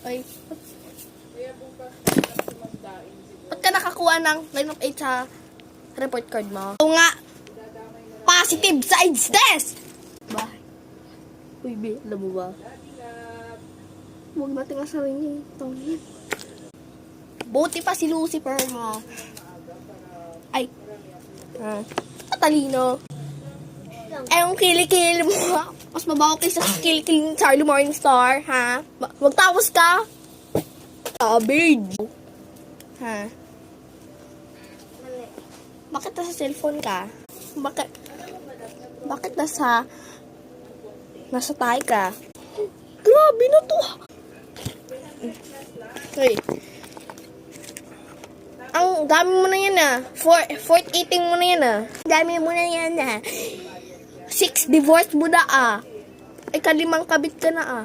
Ay. Ba't ka nakakuha ng line of 8 sa report card mo? Oo nga. Positive sides test! Ba? Uy, be, alam mo ba? Huwag natin asarin niya. Tony. Buti pa si Lucifer, ha? Ay. Ha? Tatalino. Eh, yung kilikili mo, ha? Mas mabaho kaysa kilikili ni Charlie Morningstar, ha? Magtapos ka? Cabbage. Ha? Bakit nasa cellphone ka? Bakit nasa tayo ka? Grabe na to. Hey. Ang dami mo na yan, ah. Fourth eating mo na yan, ah. Dami mo na yan, ah. 6 divorce mo na, ah. Ay, kalimang kabit ka na, ah.